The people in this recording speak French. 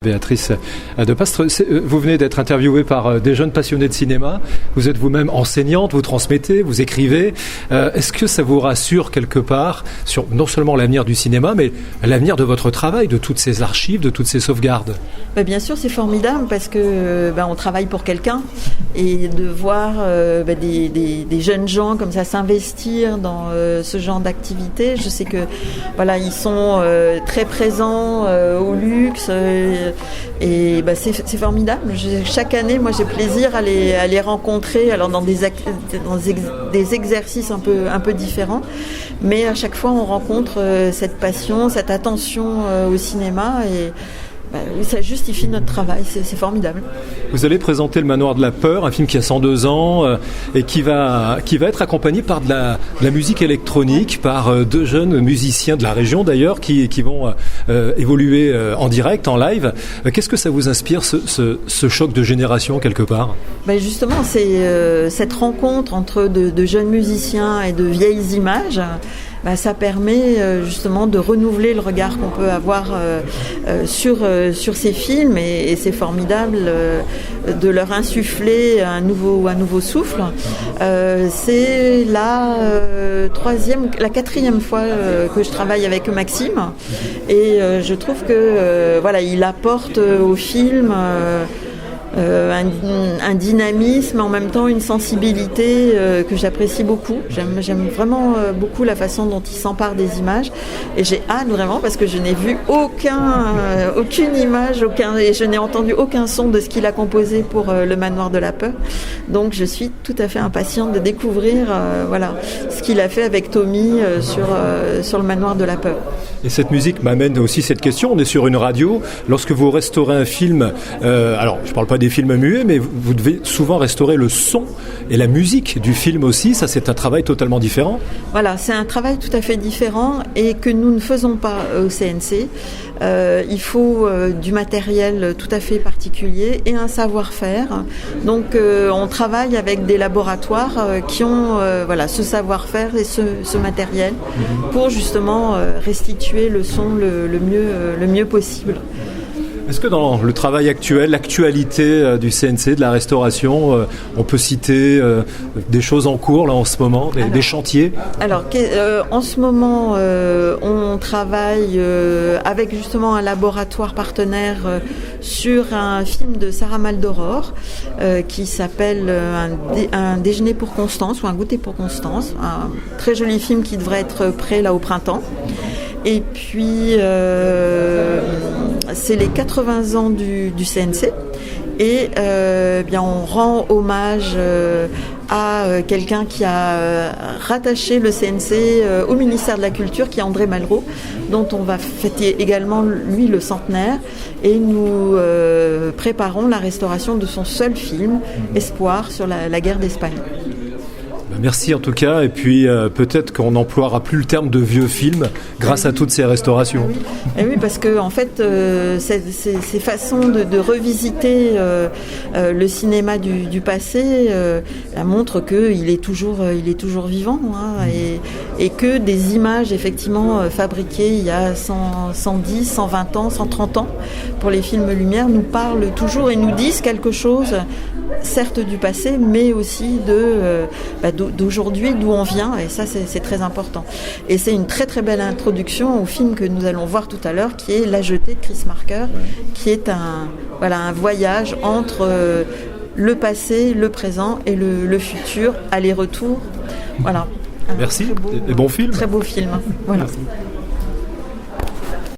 Béatrice Depastre, vous venez d'être interviewée par des jeunes passionnés de cinéma. Vous êtes vous-même enseignante, vous transmettez, vous écrivez. Est-ce que ça vous rassure quelque part sur non seulement l'avenir du cinéma, mais l'avenir de votre travail, de toutes ces archives, de toutes ces sauvegardes? Bien sûr, c'est formidable parce que on travaille pour quelqu'un et de voir des jeunes gens comme ça s'investir dans ce genre d'activité. Je sais que ils sont très présents au luxe. Et c'est formidable. Chaque année, moi, j'ai plaisir à les rencontrer. Alors dans des exercices un peu différents, mais à chaque fois, on rencontre cette passion, cette attention au cinéma et ça justifie notre travail, c'est formidable. Vous allez présenter Le Manoir de la Peur, un film qui a 102 ans et qui va être accompagné par de la musique électronique, par deux jeunes musiciens de la région d'ailleurs qui vont évoluer en direct, en live. Qu'est-ce que ça vous inspire, ce choc de génération quelque part? Justement, c'est cette rencontre entre de jeunes musiciens et de vieilles images. Ça permet justement de renouveler le regard qu'on peut avoir sur ces films et c'est formidable de leur insuffler un nouveau souffle. C'est la quatrième fois que je travaille avec Maxime et je trouve que il apporte au film un dynamisme, en même temps une sensibilité que j'apprécie beaucoup. J'aime vraiment beaucoup la façon dont il s'empare des images et j'ai hâte vraiment parce que je n'ai vu aucune image, et je n'ai entendu aucun son de ce qu'il a composé pour Le Manoir de la Peur. Donc je suis tout à fait impatiente de découvrir ce qu'il a fait avec Tommy sur Le Manoir de la Peur. Et cette musique m'amène aussi cette question. On est sur une radio. Lorsque vous restaurez un film, alors je ne parle pas des films muets, mais vous devez souvent restaurer le son et la musique du film aussi. Ça, c'est un travail totalement différent. Voilà, c'est un travail tout à fait différent et que nous ne faisons pas au CNC. Il faut du matériel tout à fait particulier et un savoir-faire. Donc, on travaille avec des laboratoires qui ont ce savoir-faire et ce matériel pour justement restituer le son le mieux possible. Est-ce que dans le travail actuel, l'actualité du CNC, de la restauration, on peut citer des choses en cours là en ce moment, des chantiers? Alors, en ce moment, on travaille avec justement un laboratoire partenaire sur un film de Sarah Maldoror qui s'appelle un déjeuner pour Constance ou un goûter pour Constance, un très joli film qui devrait être prêt là au printemps. Et puis c'est les 80 ans du CNC et on rend hommage à quelqu'un qui a rattaché le CNC au ministère de la Culture, qui est André Malraux, dont on va fêter également lui le centenaire et nous préparons la restauration de son seul film, Espoir, sur la guerre d'Espagne. Merci en tout cas, et puis peut-être qu'on n'emploiera plus le terme de vieux film grâce à toutes ces restaurations. Oui, parce que en fait, ces façons de revisiter le cinéma du passé montrent qu'il est toujours vivant, et que des images effectivement fabriquées il y a 110, 120 ans, 130 ans pour les films Lumière nous parlent toujours et nous disent quelque chose, certes du passé, mais aussi d'aujourd'hui, d'où on vient, et ça c'est très important. Et c'est une très très belle introduction au film que nous allons voir tout à l'heure, qui est La Jetée de Chris Marker, qui est un voyage entre le passé, le présent et le futur, aller-retour. Voilà. Merci, et bon film. Très beau film. Voilà. Merci.